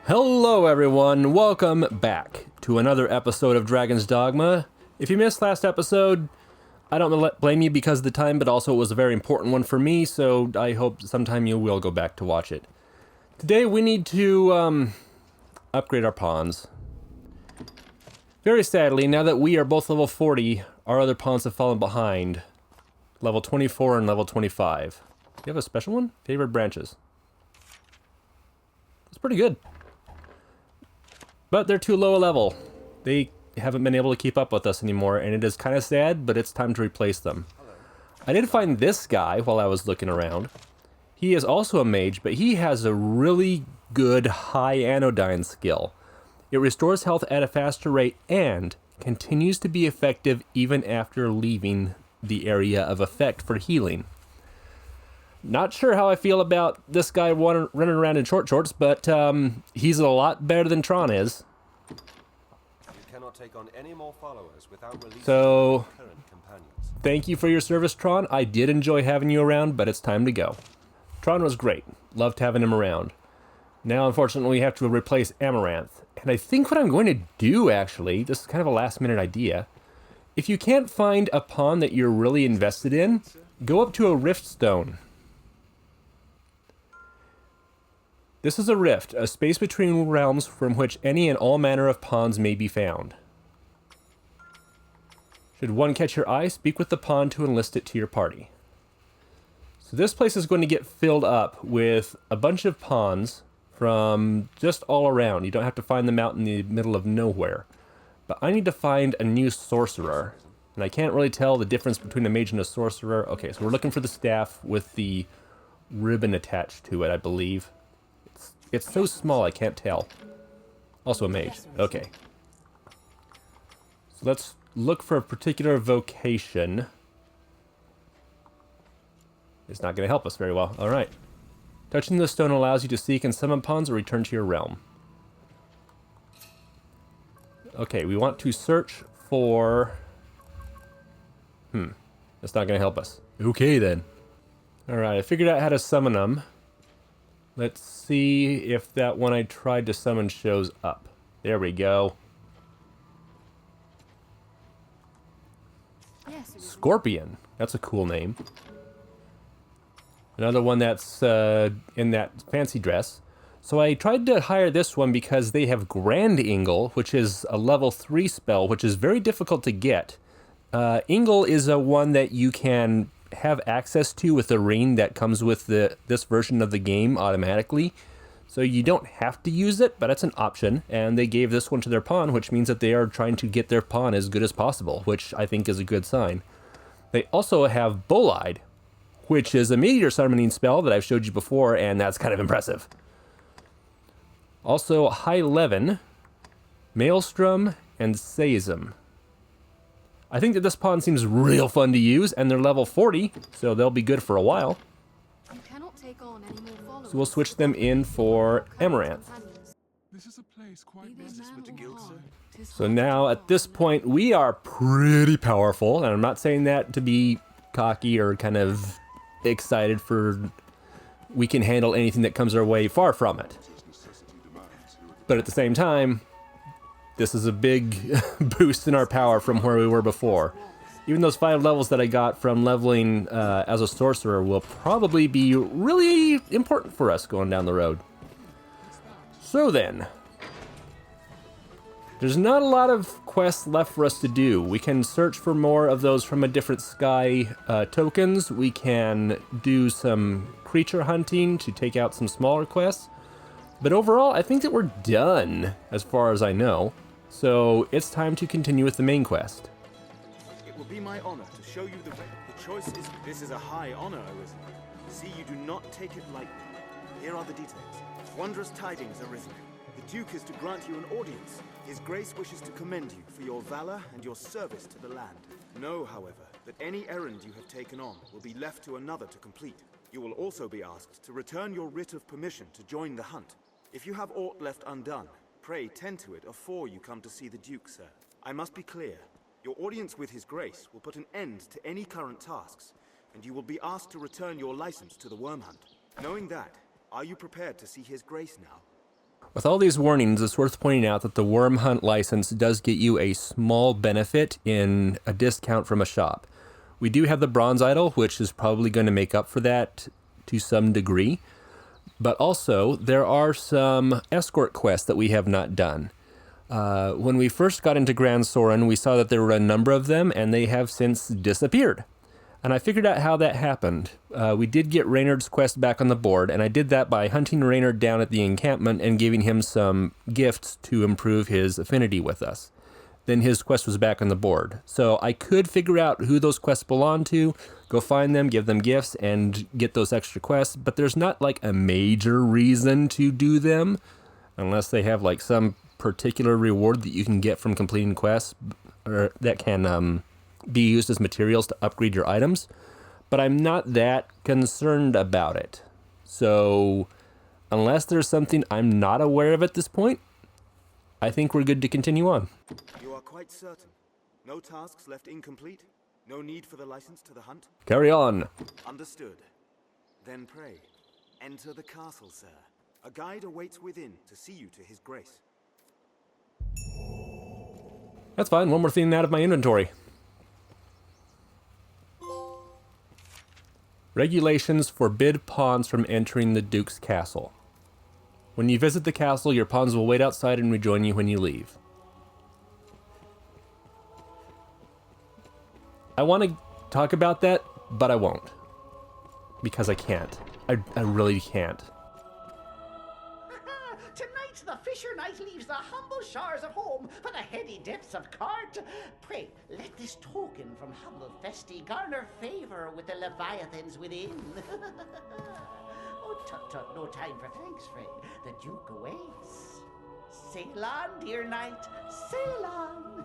Hello everyone, welcome back to another episode of Dragon's Dogma. If you missed last episode, I don't blame you because of the time, but also it was a very important one for me, so I hope sometime you will go back to watch it. Today we need to upgrade our pawns. Very sadly, now that we are both level 40, our other pawns have fallen behind. Level 24 and level 25. Do you have a special one? Favored branches. That's pretty good. But they're too low a level. They haven't been able to keep up with us anymore, and it is kind of sad, but it's time to replace them. I did find this guy while I was looking around. He is also a mage, but he has a really good high anodyne skill. It restores health at a faster rate and continues to be effective even after leaving the area of effect for healing. Not sure how I feel about this guy running around in short shorts, but he's a lot better than Tron is. You cannot take on any more followers without releasing So, current companions. thank you for your service, Tron. I did enjoy having you around, but it's time to go. Tron was great. Loved having him around. Now, unfortunately, we have to replace Amaranth. And I think what I'm going to do, actually, this is kind of a last-minute idea. If you can't find a pawn that you're really invested in, go up to a Rift Stone. This is a rift, a space between realms from which any and all manner of pawns may be found. Should one catch your eye, speak with the pawn to enlist it to your party. So this place is going to get filled up with a bunch of pawns from just all around. You don't have to find them out in the middle of nowhere. But I need to find a new sorcerer. And I can't really tell the difference between a mage and a sorcerer. Okay, so we're looking for the staff with the ribbon attached to it, I believe. It's so small I can't tell. Also a mage. Okay. So let's look for a particular vocation. It's not going to help us very well. Alright. Touching the stone allows you to seek and summon pawns or return to your realm. Okay, we want to search for... That's not going to help us. Okay then. Alright, I figured out how to summon them. Let's see if that one I tried to summon shows up. There we go. Scorpion. That's a cool name. Another one that's in that fancy dress. So I tried to hire this one because they have Grand Ingle, which is a level 3 spell, which is very difficult to get. Ingle is a one that you can have access to with the ring that comes with this version of the game automatically. So you don't have to use it, but it's an option. And they gave this one to their pawn, which means that they are trying to get their pawn as good as possible, which I think is a good sign. They also have Bolide, which is a meteor summoning spell that I've showed you before, and that's kind of impressive. Also, High Levin, Maelstrom, and Seism. I think that this pawn seems real fun to use, and they're level 40, so they'll be good for a while. You cannot take on any more followers. So we'll switch them in for Amaranth. This is a place quite business with the guild, sir. So now, at this point, we are pretty powerful, and I'm not saying that to be cocky or kind of excited for we can handle anything that comes our way, far from it. But at the same time, this is a big boost in our power from where we were before. Even those 5 levels that I got from leveling as a sorcerer will probably be really important for us going down the road. So then, there's not a lot of quests left for us to do. We can search for more of those from a different sky tokens. We can do some creature hunting to take out some smaller quests. But overall, I think that we're done, as far as I know. So it's time to continue with the main quest. It will be my honor to show you the way. The choice is, this is a high honor, Arisen. See, you do not take it lightly. Here are the details. Wondrous tidings arisen. The Duke is to grant you an audience. His Grace wishes to commend you for your valor and your service to the land. Know, however, that any errand you have taken on will be left to another to complete. You will also be asked to return your writ of permission to join the hunt. If you have aught left undone, pray tend to it afore you come to see the Duke, sir. I must be clear. Your audience with His Grace will put an end to any current tasks, and you will be asked to return your license to the Worm Hunt. Knowing that, are you prepared to see His Grace now? With all these warnings, it's worth pointing out that the Worm Hunt license does get you a small benefit in a discount from a shop. We do have the Bronze Idol, which is probably going to make up for that to some degree. But also, there are some escort quests that we have not done. When we first got into Grand Soren, we saw that there were a number of them, and they have since disappeared. And I figured out how that happened. We did get Reynard's quest back on the board, and I did that by hunting Reynard down at the encampment and giving him some gifts to improve his affinity with us. Then his quest was back on the board. So I could figure out who those quests belong to, go find them, give them gifts, and get those extra quests, but there's not like a major reason to do them, unless they have like some particular reward that you can get from completing quests, or that can be used as materials to upgrade your items, but I'm not that concerned about it. So unless there's something I'm not aware of at this point, I think we're good to continue on. You are quite certain? No tasks left incomplete? No need for the license to the hunt? Carry on. Understood. Then pray, enter the castle, sir. A guide awaits within to see you to his grace. That's fine. One more thing out of my inventory. Regulations forbid pawns from entering the Duke's castle. When you visit the castle, your pawns will wait outside and rejoin you when you leave. I want to talk about that, but I won't. Because I can't. I really can't. Tonight the fisher knight leaves the humble shores of home for the heady depths of Cart. Pray, let this token from humble Festi garner favor with the leviathans within. Oh, tut, no time for thanks, friend. The Duke awaits. Sail on, dear knight, sail on.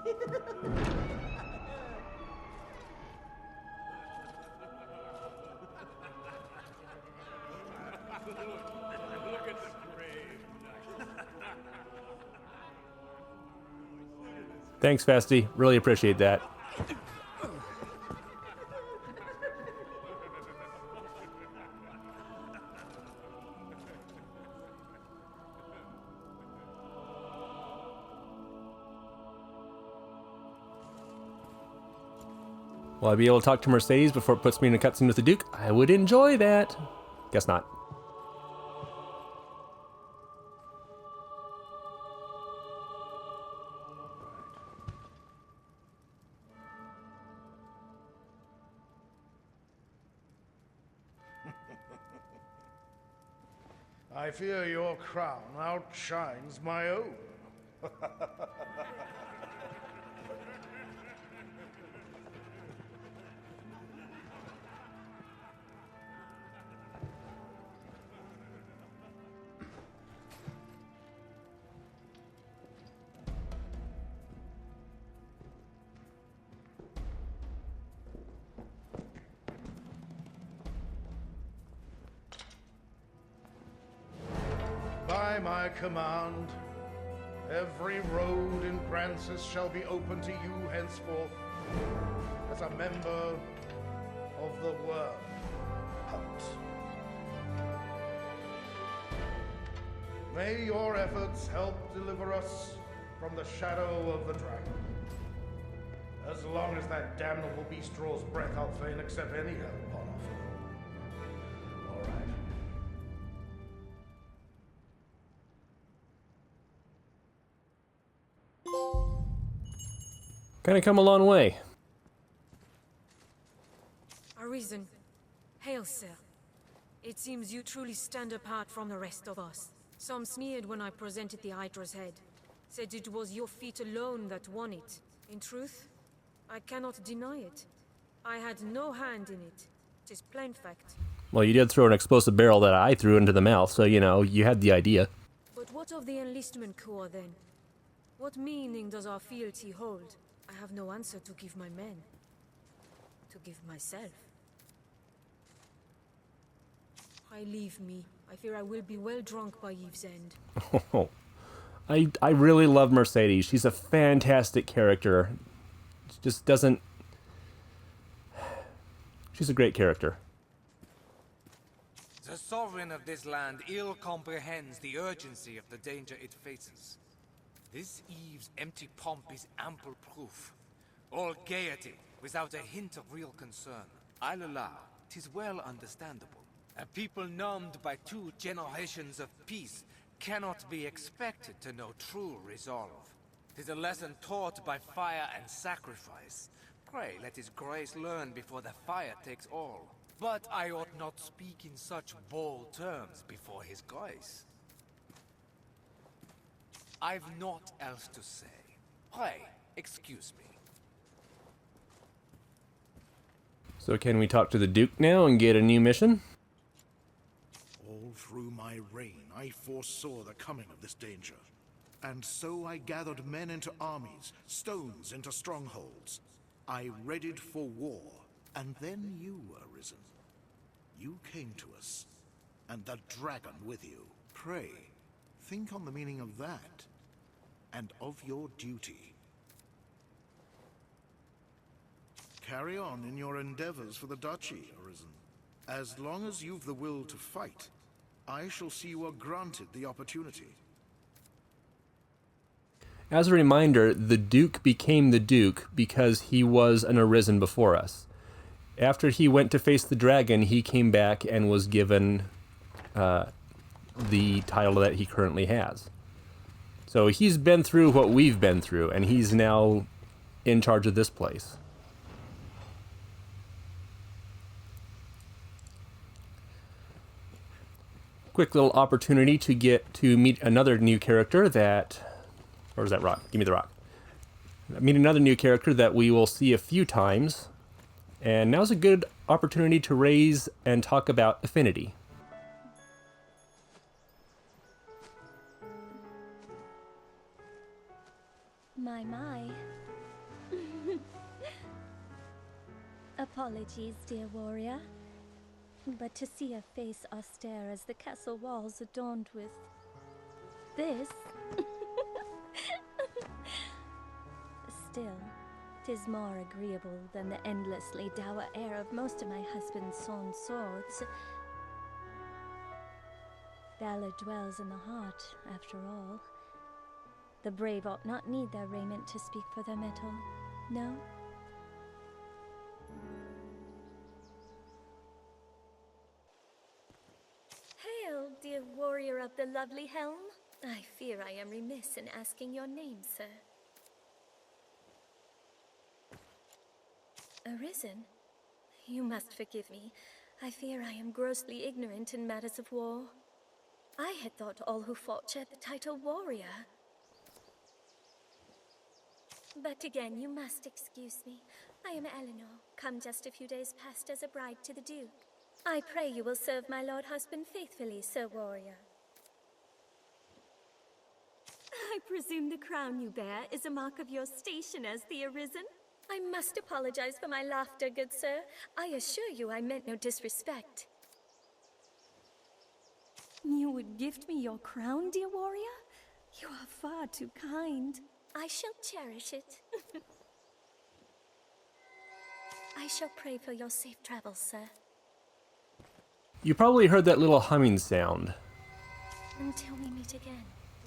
Thanks, Festi. Really appreciate that. Will I be able to talk to Mercedes before it puts me in a cutscene with the Duke? I would enjoy that. Guess not. I fear your crown outshines my own. By my command, every road in Grancis shall be open to you henceforth as a member of the Worm Hunt. May your efforts help deliver us from the shadow of the dragon. As long as that damnable beast draws breath, I'll fain accept any help on offer. All right. Kinda come a long way. Arisen. Hail, sir. It seems you truly stand apart from the rest of us. Some sneered when I presented the Hydra's head. Said it was your feat alone that won it. In truth, I cannot deny it. I had no hand in it. 'Tis plain fact. Well, you did throw an explosive barrel that I threw into the mouth, so, you know, you had the idea. But what of the enlistment corps, then? What meaning does our fealty hold? I have no answer to give my men. To give myself. I leave me. I fear I will be well drunk by eve's end. Oh, I really love Mercedes. She's a fantastic character. She just doesn't... She's a great character. The sovereign of this land ill comprehends the urgency of the danger it faces. This eve's empty pomp is ample proof. All gaiety, without a hint of real concern. I'll allow, 'tis well understandable. A people numbed by 2 generations of peace cannot be expected to know true resolve. 'Tis a lesson taught by fire and sacrifice. Pray let his grace learn before the fire takes all. But I ought not speak in such bold terms before his grace. I've naught else to say. Pray, excuse me. So can we talk to the Duke now and get a new mission? All through my reign, I foresaw the coming of this danger. And so I gathered men into armies, stones into strongholds. I readied for war, and then you were risen. You came to us, and the dragon with you. Pray, think on the meaning of that, and of your duty. Carry on in your endeavors for the duchy, Arisen. As long as you've the will to fight, I shall see you are granted the opportunity. As a reminder, the Duke became the Duke because he was an Arisen before us. After he went to face the dragon, he came back and was given the title that he currently has. So he's been through what we've been through, and he's now in charge of this place. Quick little opportunity to get to meet another new character that... Or is that rock? Give me the rock. Meet another new character that we will see a few times. And now's a good opportunity to raise and talk about affinity. My. Apologies, dear warrior. But to see a face austere as the castle walls adorned with this... Still, 'tis more agreeable than the endlessly dour air of most of my husband's sawn swords. Valor dwells in the heart, after all. The brave ought not need their raiment to speak for their mettle, no? Hail, dear warrior of the lovely helm. I fear I am remiss in asking your name, sir. Arisen? You must forgive me. I fear I am grossly ignorant in matters of war. I had thought all who fought shared the title warrior. But again, you must excuse me. I am Eleanor, come just a few days past as a bride to the Duke. I pray you will serve my lord husband faithfully, Sir Warrior. I presume the crown you bear is a mark of your station as the Arisen? I must apologize for my laughter, good sir. I assure you I meant no disrespect. You would gift me your crown, dear warrior? You are far too kind. I shall cherish it. I shall pray for your safe travels, sir. You probably heard that little humming sound. Until we meet again.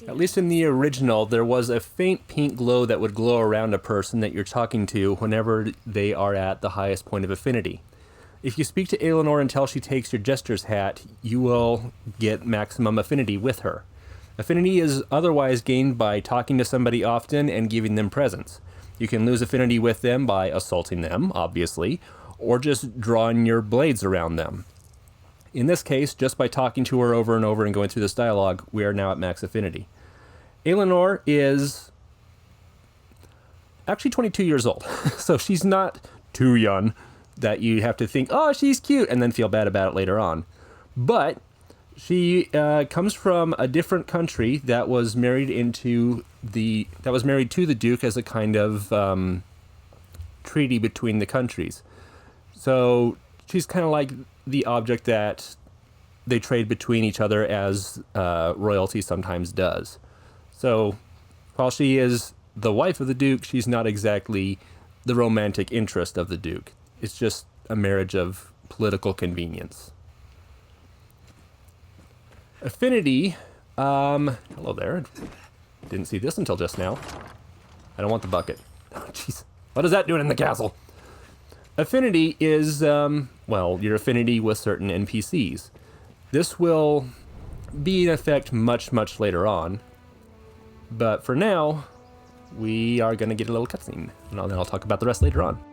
At least in the original, there was a faint pink glow that would glow around a person that you're talking to whenever they are at the highest point of affinity. If you speak to Eleanor until she takes your jester's hat, you will get maximum affinity with her. Affinity is otherwise gained by talking to somebody often and giving them presents. You can lose affinity with them by assaulting them, obviously, or just drawing your blades around them. In this case, just by talking to her over and over and going through this dialogue, we are now at max affinity. Eleanor is actually 22 years old, so she's not too young that you have to think, oh, she's cute, and then feel bad about it later on. But she comes from a different country that was married to the Duke as a kind of treaty between the countries. So she's kind of like the object that they trade between each other as royalty sometimes does. So while she is the wife of the Duke, she's not exactly the romantic interest of the Duke. It's just a marriage of political convenience. Affinity, hello there. Didn't see this until just now. I don't want the bucket. Oh, jeez. What is that doing in the castle? Affinity is, well, your affinity with certain NPCs. This will be in effect much, much later on. But for now, we are going to get a little cutscene. And then I'll talk about the rest later on.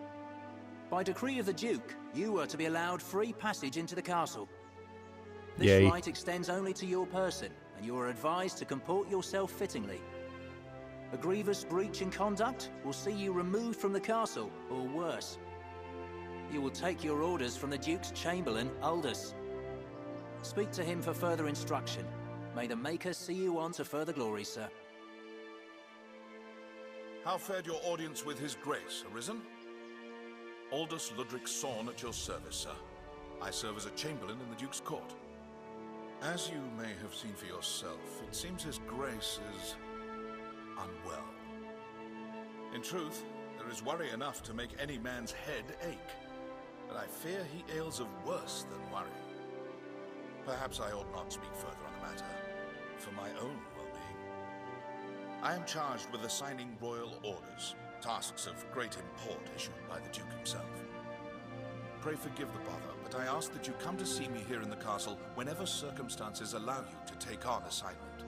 By decree of the Duke, you are to be allowed free passage into the castle. This Yay. right extends only to your person, and you are advised to comport yourself fittingly. A grievous breach in conduct will see you removed from the castle, or worse. You will take your orders from the Duke's Chamberlain, Aldous. Speak to him for further instruction. May the Maker see you on to further glory, sir. How fared your audience with His Grace, Arisen? Aldous Ludric Sorn at your service, sir. I serve as a Chamberlain in the Duke's court. As you may have seen for yourself, it seems His Grace is unwell. In truth, there is worry enough to make any man's head ache. But I fear he ails of worse than worry. Perhaps I ought not speak further on the matter, for my own well-being. I am charged with assigning royal orders, tasks of great import issued by the Duke himself. Pray forgive the bother, but I ask that you come to see me here in the castle whenever circumstances allow you to take on assignment.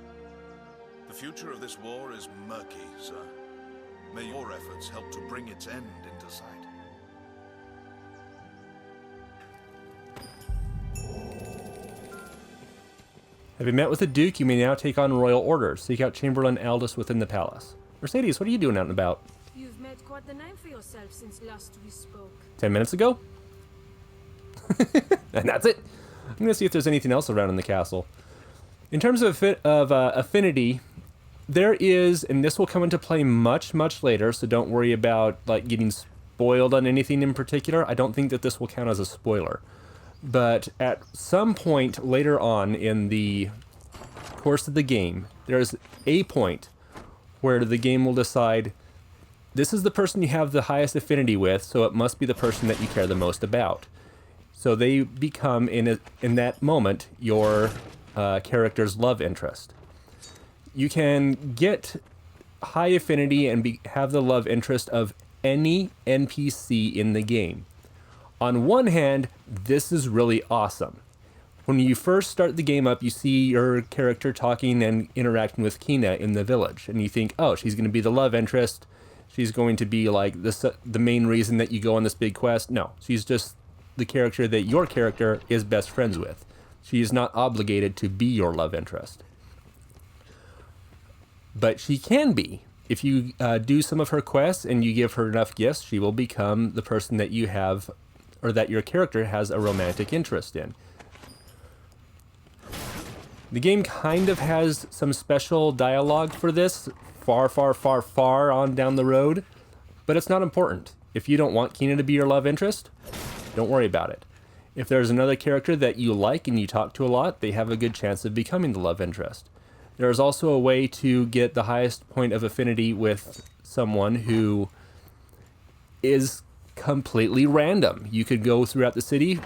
The future of this war is murky, sir. May your efforts help to bring its end into sight. Having met with the Duke, you may now take on royal orders. Seek out Chamberlain Aldous within the palace. Mercedes, what are you doing out and about? You've made quite the name for yourself since last we spoke. 10 minutes ago? And that's it. I'm going to see if there's anything else around in the castle. In terms of affinity, there is, and this will come into play much, much later, so don't worry about like getting spoiled on anything in particular. I don't think that this will count as a spoiler. But at some point later on in the course of the game, there's a point where the game will decide this is the person you have the highest affinity with, so it must be the person that you care the most about. So they become, in that moment, your character's love interest. You can get high affinity and have the love interest of any NPC in the game. On one hand, this is really awesome. When you first start the game up, you see your character talking and interacting with Kina in the village, and you think, oh, she's going to be the love interest. She's going to be like the main reason that you go on this big quest. No, she's just the character that your character is best friends with. She is not obligated to be your love interest. But she can be. If you do some of her quests and you give her enough gifts, she will become the person that you have, or that your character has a romantic interest in. The game kind of has some special dialogue for this, far on down the road, but it's not important. If you don't want Kina to be your love interest, don't worry about it. If there's another character that you like and you talk to a lot, they have a good chance of becoming the love interest. There is also a way to get the highest point of affinity with someone who is completely random. You could go throughout the city,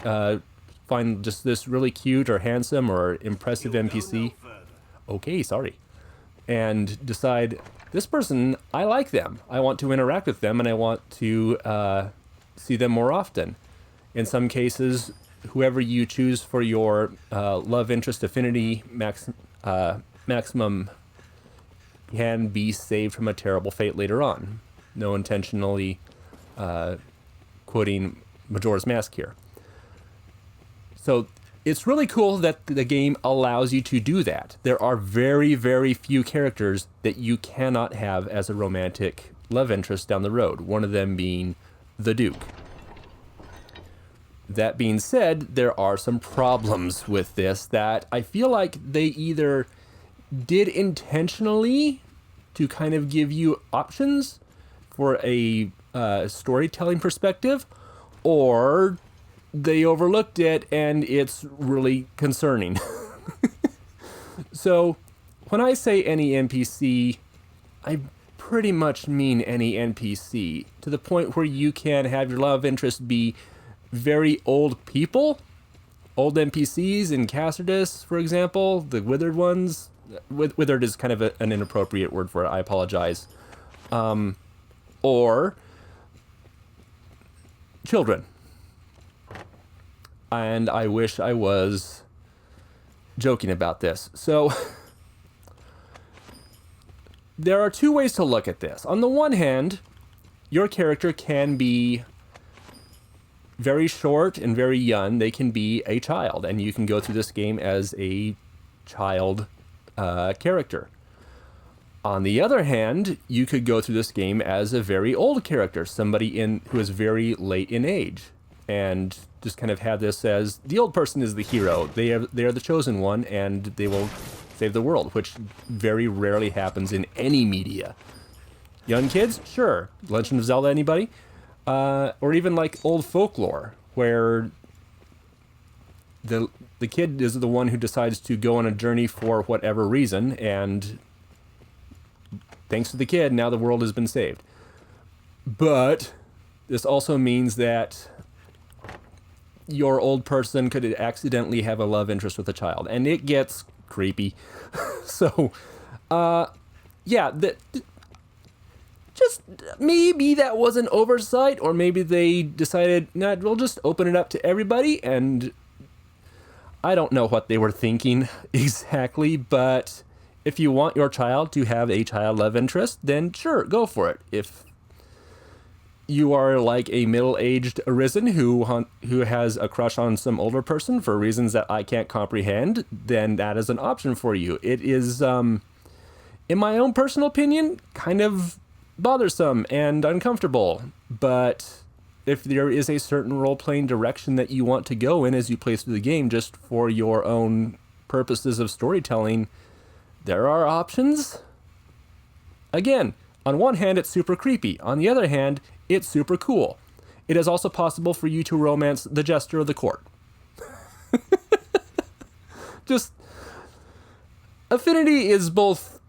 find just this really cute or handsome or impressive NPC. Okay, sorry. And decide, this person, I like them. I want to interact with them and I want to see them more often. In some cases, whoever you choose for your love interest affinity maximum can be saved from a terrible fate later on. No intentionally quoting Majora's Mask here. So it's really cool that the game allows you to do that. There are very, very few characters that you cannot have as a romantic love interest down the road, one of them being the Duke. That being said, there are some problems with this that I feel like they either did intentionally to kind of give you options for a storytelling perspective, or they overlooked it and it's really concerning. So when I say any NPC, I pretty much mean any NPC, to the point where you can have your love interest be very old people old NPCs in Cassardus, for example, the withered ones. Withered is kind of an inappropriate word for it. I apologize. Or children. And I wish I was joking about this. So there are two ways to look at this. On the one hand, your character can be very short and very young. They can be a child, and you can go through this game as a child character. On the other hand, you could go through this game as a very old character, somebody who is very late in age, and just kind of have this as the old person is the hero. They are the chosen one, and they will save the world, which very rarely happens in any media. Young kids, sure. Legend of Zelda, anybody? Or even like old folklore, where the kid is the one who decides to go on a journey for whatever reason, and thanks to the kid, now the world has been saved. But this also means that your old person could accidentally have a love interest with a child, and it gets creepy. So, yeah, just maybe that was an oversight, or maybe they decided, nah, we'll just open it up to everybody, and I don't know what they were thinking exactly, but if you want your child to have a child love interest, then sure, go for it. If you are like a middle-aged Arisen who has a crush on some older person for reasons that I can't comprehend, then that is an option for you. It is, in my own personal opinion, kind of bothersome and uncomfortable, but if there is a certain role-playing direction that you want to go in as you play through the game just for your own purposes of storytelling, there are options. Again, on one hand, it's super creepy. On the other hand, it's super cool. It is also possible for you to romance the jester of the court. Just, Affinity is both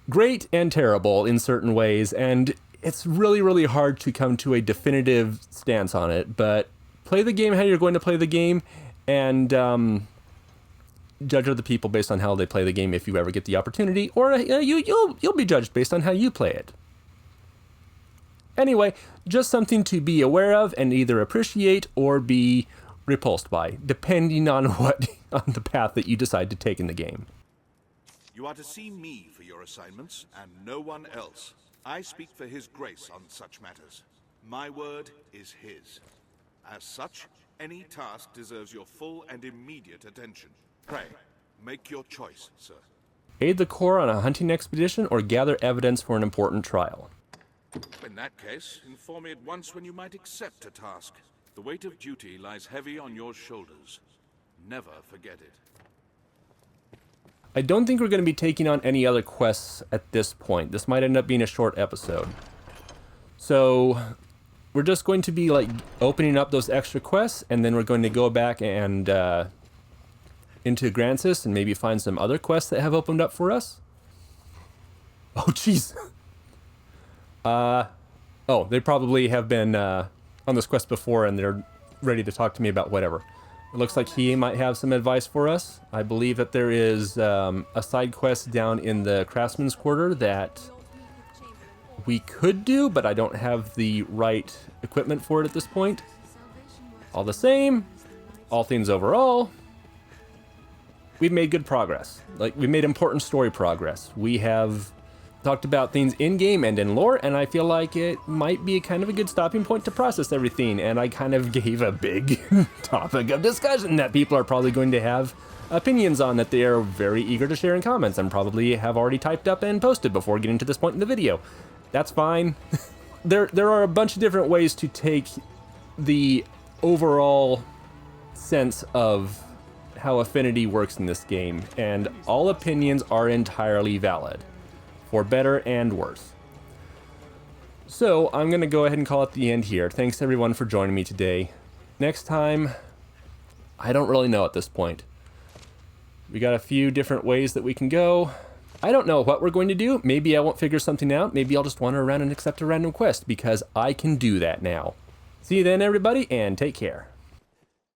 great and terrible in certain ways, and it's really, really hard to come to a definitive stance on it, but play the game how you're going to play the game, and judge other people based on how they play the game if you ever get the opportunity, or you'll be judged based on how you play it. Anyway, just something to be aware of and either appreciate or be repulsed by, depending on on the path that you decide to take in the game. You are to see me for your assignments, and no one else. I speak for His Grace on such matters. My word is his. As such, any task deserves your full and immediate attention. Pray, make your choice, sir. Aid the Corps on a hunting expedition or gather evidence for an important trial. In that case, inform me at once when you might accept a task. The weight of duty lies heavy on your shoulders. Never forget it. I don't think we're going to be taking on any other quests at this point. This might end up being a short episode. So we're just going to be like opening up those extra quests, and then we're going to go back and into Grancis and maybe find some other quests that have opened up for us. Oh, jeez. Oh, they probably have been on this quest before, and they're ready to talk to me about whatever. It looks like he might have some advice for us. I believe that there is a side quest down in the Craftsman's Quarter that we could do, but I don't have the right equipment for it at this point. All the same, all things overall, we've made good progress. Like, we made important story progress. We have talked about things in-game and in lore, and I feel like it might be kind of a good stopping point to process everything, and I kind of gave a big topic of discussion that people are probably going to have opinions on that they are very eager to share in comments and probably have already typed up and posted before getting to this point in the video. That's fine. There are a bunch of different ways to take the overall sense of how Affinity works in this game, and all opinions are entirely valid, for better and worse. So I'm going to go ahead and call it the end here. Thanks everyone for joining me today. Next time, I don't really know at this point. We got a few different ways that we can go. I don't know what we're going to do. Maybe I won't figure something out. Maybe I'll just wander around and accept a random quest, because I can do that now. See you then, everybody, and take care.